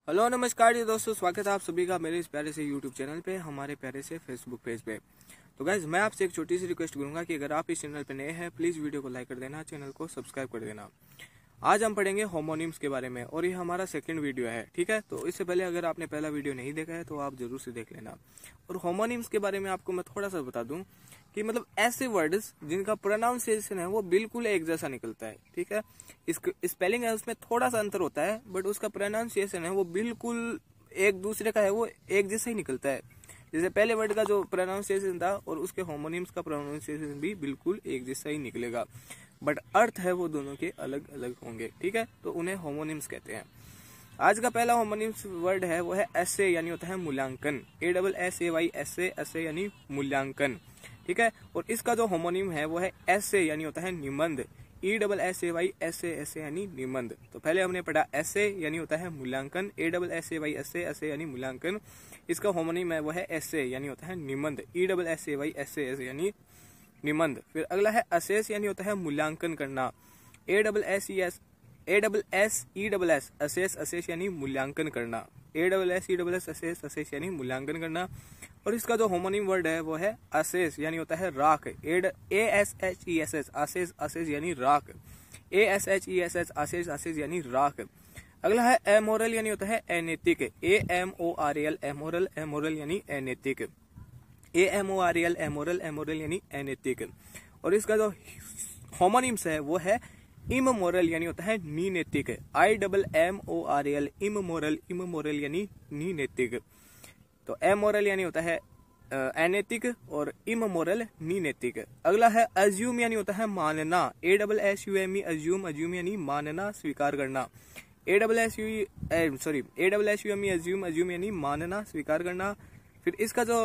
Hello नमस्कार जी दोस्तों, स्वागत है आप सभी का मेरे इस प्यारे से यूट्यूब चैनल पे, हमारे प्यारे से फेसबुक पेज पे। तो गाइज मैं आपसे एक छोटी सी रिक्वेस्ट करूंगा कि अगर आप इस चैनल पे नए हैं प्लीज़ वीडियो को लाइक कर देना, चैनल को सब्सक्राइब कर देना। आज हम पढ़ेंगे होमोनिम्स के बारे में और ये हमारा सेकंड वीडियो है, ठीक है। तो इससे पहले अगर आपने पहला वीडियो नहीं देखा है तो आप जरूर से देख लेना। और होमोनिम्स के बारे में आपको मैं थोड़ा सा बता दूं कि मतलब ऐसे वर्ड्स जिनका प्रोनाउंसिएशन है वो बिल्कुल एक जैसा निकलता है, ठीक है। स्पेलिंग है उसमें थोड़ा सा अंतर होता है, बट उसका प्रोनाउंसिएशन है वो बिल्कुल एक दूसरे का है, वो एक जैसा ही निकलता है। जैसे पहले वर्ड का जो प्रोनाउंसिएशन था और उसके होमोनिम्स का प्रोनाउंसिएशन भी बिल्कुल एक जैसा ही निकलेगा, बट अर्थ है वो दोनों के अलग अलग होंगे, ठीक है। तो उन्हें होमोनिम्स कहते हैं। आज का पहला होमोनिम्स वर्ड है वो है एसे, यानी होता है मूल्यांकन। ASSAY, एसे, एसे यानी मूल्यांकन, ठीक है। और इसका जो होमोनिम है वो है ऐसे, यानी होता है निबंध। ESSAY, ऐसे, ऐसे यानी निबंध। तो पहले हमने पढ़ा ऐसे यानी होता है मूल्यांकन, ASSAY, ऐसे, ऐसे यानी मूल्यांकन। इसका होमोनिम है वो है ऐसे यानी होता है निबंध, ESSAY, ऐसे, ऐसे यानी निबंध। फिर अगला है असेस, यानी होता है मूल्यांकन करना। ASSESS, असेस, असेस यानी मूल्यांकन करना। ASSESS, असेस, असेस यानी मूल्यांकन करना। और इसका जो होमोनिम वर्ड है वो है असेस, यानी होता है राख। ASHESS, असेस, असेस यानी राख। ASHESS, असेस, असेस यानी राख। अगला है एमोरल, यानी होता है अनैतिक। AMORAL, एमोरल, एमोरल यानी अनैतिक। AMORAL, एमोरल, एमोरल यानी अनैतिक। और इसका जो होमोनिम्स है वो है इमोरल, यानी होता है नीनैतिक। IMMORAL, इमोरल, इमोरल यानी नीनैतिक। तो एमोरल यानी होता है अनैतिक और इमोरल नीनैतिक। अगला है अज्यूम, यानी होता है मानना। ASSUME, अज्यूम, अज्यूम यानी मानना, स्वीकार करना। ASSUME, अज्यूम, अज्यूम यानी मानना, स्वीकार करना। फिर इसका जो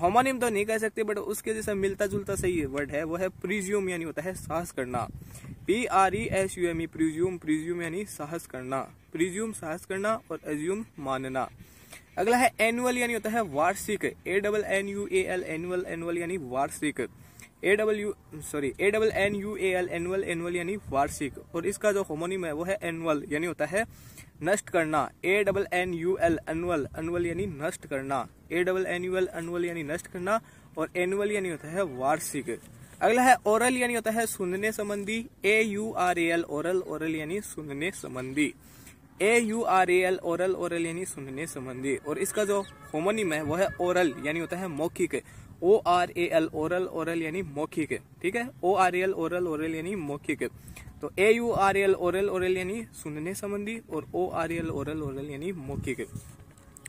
होमोनिम तो नहीं कह सकते, बट उसके जैसा मिलता जुलता सही वर्ड है वो है प्रीज्यूम, यानी होता है साहस करना। PRESUME, प्रीज्यूम, प्रीज्यूम यानी साहस करना। प्रीज्यूम साहस करना और अज्यूम मानना। अगला है एनुअल, यानी होता है वार्षिक। ANNUAL, एनुअल, एनुअल यानी वार्षिक। ANNUAL, एनुअल, एनुअल यानी वार्षिक। और इसका जो होमोनिम है वो है एनुअल, यानी होता है नष्ट करना। ANNUL, अनुअल, अनुअल यानी नष्ट करना। ANNUL, अनुअल यानी नष्ट करना। और एनुअल यानी होता है वार्षिक। अगला है ओरल, यानी होता है सुनने संबंधी। AURAL, ओरल, ओरल यानी सुनने संबंधी। AURAL, ओरल, ओरल यानी सुनने संबंधी। और इसका जो होमोनिम है वो है ओरल, यानी होता है मौखिक। ORAL, ओरल, ओरल यानी मौखिक, ठीक है। ORAL, ओरल, ओरल यानी मौखिक। तो AURAL, ओरल, ओरल यानी सुनने संबंधी और ORAL, ओरल, ओरल यानी मौखिक।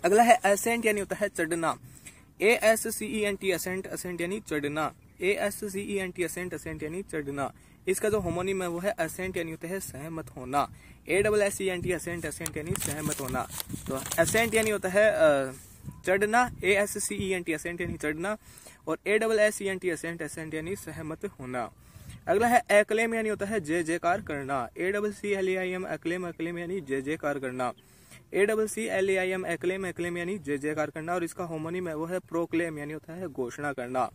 अगला है असेंट, यानी होता है चढ़ना। ASCENT, असेंट, असेंट यानी चढ़ना। ASCENT, असेंट, असेंट यानी चढ़ना। इसका जो होमोनिम है वो है असेंट, यानी होता है सहमत होना। ASSENT, असेंट, असेंट यानी सहमत होना। तो असेंट यानी होता है चढ़ना। ASCENT, असेंट यानी चढ़ना। और ASSENT, असेंट, असेंट यानी सहमत होना। अगला है एक्लेम, यानी होता है जय जयकार करना। ACCLAIM, एक्लेम, एक्लेम यानी जय जयकार करना। ACCLAIM, एक्लेम, एक्लेम यानी जय जयकार करना। और इसका होमोनिम है वो है प्रोक्लेम, यानी होता है घोषणा करना।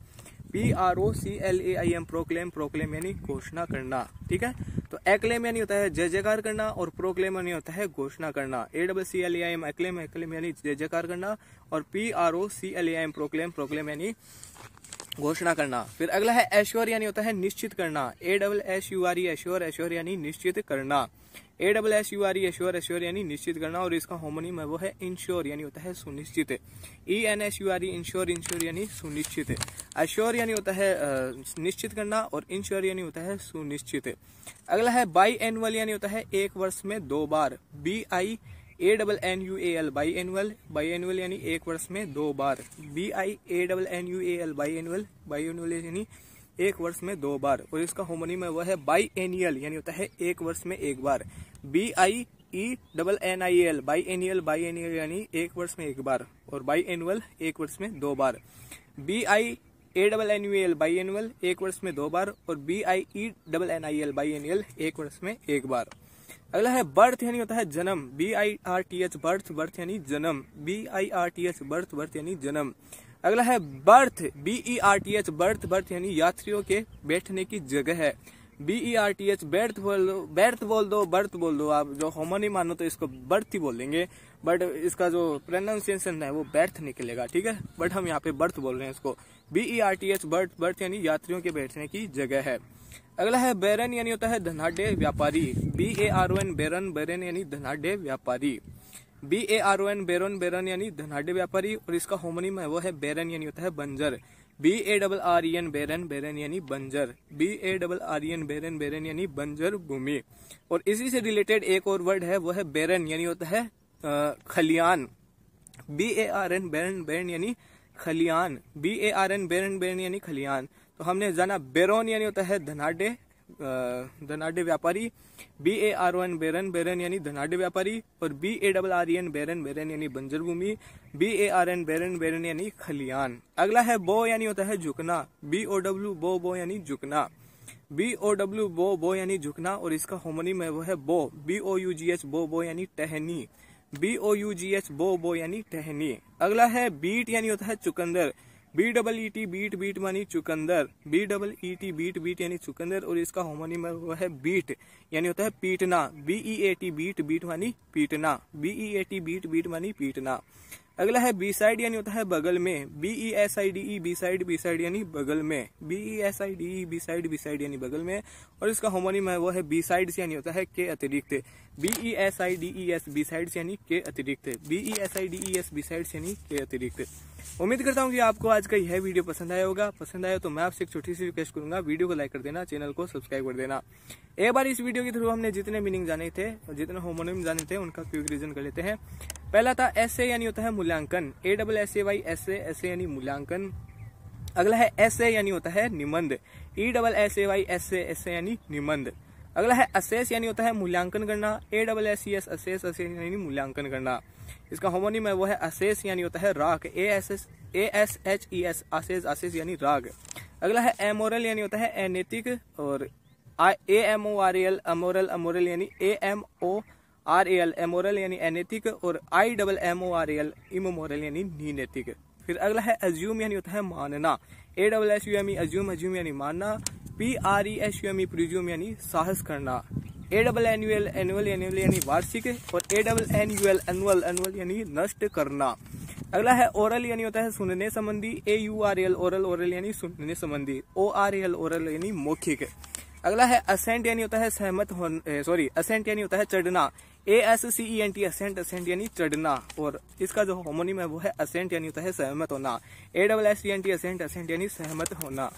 PROCLAIM, प्रोक्लेम, प्रोक्लेम यानी घोषणा करना, ठीक है। तो एक्लेम यानी होता है जय जयकार करना और प्रोक्लेम यानी होता है घोषणा करना। ACCLAIM, एक्लेम, एक्लेम यानी जय जयकार करना। और PROCLAIM, प्रोक्लेम, प्रोक्लेम यानी घोषणा करना। फिर अगला है एश्योर, यानी होता है निश्चित करना। ASSURE, एश्योर, एश्योर यानी निश्चित करना। ASSURE, एश्योर, एश्योर यानी निश्चित करना। और इसका होमोनिम है वो है इंश्योर, यानी होता है सुनिश्चित। ENSURE, इंश्योर, इंश्योर यानी सुनिश्चित। एश्योर यानी होता है निश्चित करना और इंश्योर यानी होता है सुनिश्चित। अगला है बाई एनुअल, यानी होता है एक वर्ष में 2 बार। BIANNUAL, by annual, by annual यानी एक वर्ष में 2 बार। BIANNUAL, by annual, by annual यानी एक वर्ष में 2 बार। और इसका होमोनिम है वह है बाई एनियल, यानी होता है एक वर्ष में 1 बार। BIENNIAL, बाई एनियल, बाई एनियल यानी एक वर्ष में 1 बार। और बाई एनुअल एक वर्ष में 2 बार। BIANNUAL, बाई एनुअल एक वर्ष में 2 बार। और BIENNIAL, बाई एनियल एक वर्ष में 1 बार। अगला है बर्थ, यानी होता है जन्म। BIRTH, बर्थ, बर्थ यानी जन्म। BIRTH, बर्थ, बर्थ यानी जन्म। अगला है बर्थ, BERTH, बर्थ, बर्थ यानी यात्रियों के बैठने की जगह है। BERTH, बर्थ बोल दो, बर्थ बोल दो, बर्थ बोल दो। आप जो होमोनिम मानो तो इसको बर्थ ही बोल देंगे। बट इसका जो प्रोनाउंसिएशन है वो बर्थ निकलेगा, ठीक है, बट हम यहाँ पे बर्थ बोल रहे हैं इसको। BERTH बर्थ, बर्थ यानी यात्रियों के बैठने की जगह है। अगला है बैरन यानी होता है धनाढ्य व्यापारी। BARON बैरन, बैरन यानी धनाढ्य व्यापारी। BARON बैरन, बैरन यानी धनाढ्य व्यापारी और इसका होमोनिम है वो है बैरन यानी होता है बंजर। BARREN बैरन, बैरन यानी बंजर। BARREN बैरन, बैरन यानी बंजर भूमि। और इसी से रिलेटेड एक और वर्ड है वो है बैरन यानी होता है खलियान। BARN बैरन, बैरन यानी खलियान। BARN बैरन, बैरन यानी खलियान। तो हमने जाना बैरोन यानी होता है धनाढ्य, धनाढ्य व्यापारी। BARON बैरन, बैरन यानी धनाढ्य व्यापारी और BARREN बैरन, बैरन यानी बंजर भूमि। BARN बैरन, बैरन यानी खलियान। अगला है बो यानी होता है झुकना। BOW बो, बो यानी झुकना। BOW बो, बो यानी झुकना और इसका होमोनिम है वो है बो। BOUGH बो, बो यानी टहनी। BOUGH बो, बो यानी टहनी। अगला है बीट यानी होता है चुकंदर। BEET बीट, बीट मानी चुकंदर। BEET बीट, बीट यानी चुकंदर और इसका होमोनिम है वो है बीट यानी होता है पीटना। BEAT बीट, बीट मानी पीटना। BEAT बीट, बीट मानी पीटना। अगला है बी साइड यानी होता है बगल में। BESIDE beside, beside यानी बगल में। BESIDE beside, beside यानी बगल में और इसका होमोनिम है वो है बी साइड्स यानी होता है के अतिरिक्त। BESIDES बी साइड्स यानी के अतिरिक्त। BESIDES बी साइड्स यानी के अतिरिक्त। उम्मीद करता हूँ कि आपको आज का यह वीडियो पसंद आया होगा। पसंद आया तो मैं आपसे एक छोटी सी रिक्वेस्ट करूंगा, वीडियो को लाइक कर देना, चैनल को सब्सक्राइब कर देना। एक बार इस वीडियो के थ्रू हमने जितने मीनिंग जाने थे और जितने होमोनिम जाने थे उनका क्विक रिवीजन कर लेते हैं। पहला था एसे यानी होता है मूल्यांकन। ASSAY एसे, एसे यानी मूल्यांकन। अगला है एसे यानी होता है निबंध। ESSAY एसे, एसे यानी निबंध। अगला है असेस यानी होता है मूल्यांकन करना। ASSES असेस, असेस यानी मूल्यांकन करना। इसका होमोनिम है वो है असेस यानी होता है राग। ASHES असेस, असेस यानी राग। अगला है एमोरल यानी होता है अनैतिक और AMORAL अमोरल, अमोरल यानी AMORAL एमोरल यानी अनैतिक और IMMORAL इमोरल यानी नीनैतिक। फिर अगला है अज्यूम यानी होता है मानना। ASSUME अज्यूम, अज्यूम यानी मानना। PRESUME प्रिज्यूम यानी साहस करना। ANNUAL एनुअल, एनुअल यानी वार्षिक और ANNUAL अनुअल, अनुअल यानी नष्ट करना। अगला है ओरल यानी होता है सुनने संबंधी। AURAL ओरल, ओरल यानी सुनने संबंधी। ORAL ओरल यानी मौखिक। अगला है असेंट यानी होता है सहमत होना, सॉरी असेंट यानी होता है चढ़ना। ASCENT असेंट, असेंट यानी चढ़ना और इसका जो होमोनिम है वो है असेंट यानी होता है सहमत होना। ASSENT असेंट, असेंट यानी सहमत होना।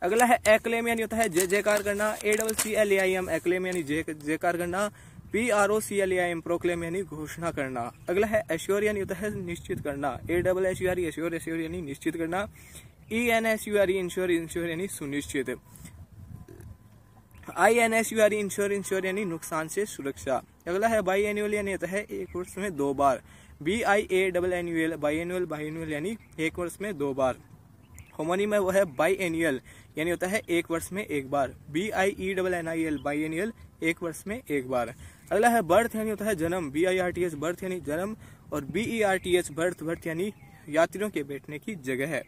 अगला है एक्लेम यानी होता है जय जयकार करना। ACCLAIM एक्लेम यानी जयकार करना। PROCLAIM प्रोक्लेम यानी घोषणा करना। अगला है एश्योर यानी होता है निश्चित करना। ASSURE एश्योर, एश्योर यानी निश्चित करना। ENSURE इंश्योर, इंश्योर यानी सुनिश्चित। INSURE इंश्योर, इंश्योर यानी नुकसान से सुरक्षा। अगला है बाई एनुअल यानी होता है एक वर्ष में दो बार। BIANNUAL by annual, by annual यानी एक वर्ष में दो बार। होमोनिम है वो है बाई एनुअल यानी होता है एक वर्ष में एक बार। BIENNIAL बाई एनुअल एक वर्ष में एक बार। अगला है बर्थ यानी होता है जन्म। BIRTH बर्थ यानी जन्म और BERTH बर्थ, बर्थ यानी यात्रियों के बैठने की जगह है।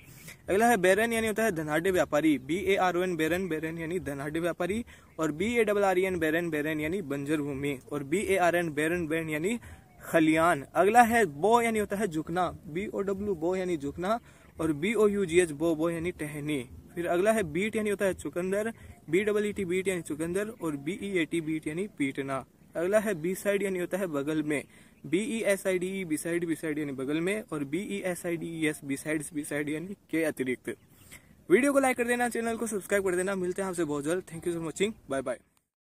अगला है बैरन यानी होता है धनाढ्य व्यापारी। BARON बैरन, बैरन यानी धनाढ्य व्यापारी और BARREN बैरन, बैरन यानी बंजर भूमि और BARN बैरन, बैरन यानी खलियान। अगला है बो यानी होता है झुकना। BOW बो यानी झुकना और BOUGH बो, बो यानी टहनी। फिर अगला है बीट यानी होता है चुकंदर। BEET बीट यानी चुकंदर और BEAT बीट यानी पीटना। अगला है बी साइड यानी होता है बगल में। BESIDE beside, beside यानी बगल में और BESIDES बी साइड यानी के अतिरिक्त। वीडियो को लाइक कर देना, चैनल को सब्सक्राइब कर देना। मिलते हैं आपसे बहुत जल्द। Thank you for watching, bye bye.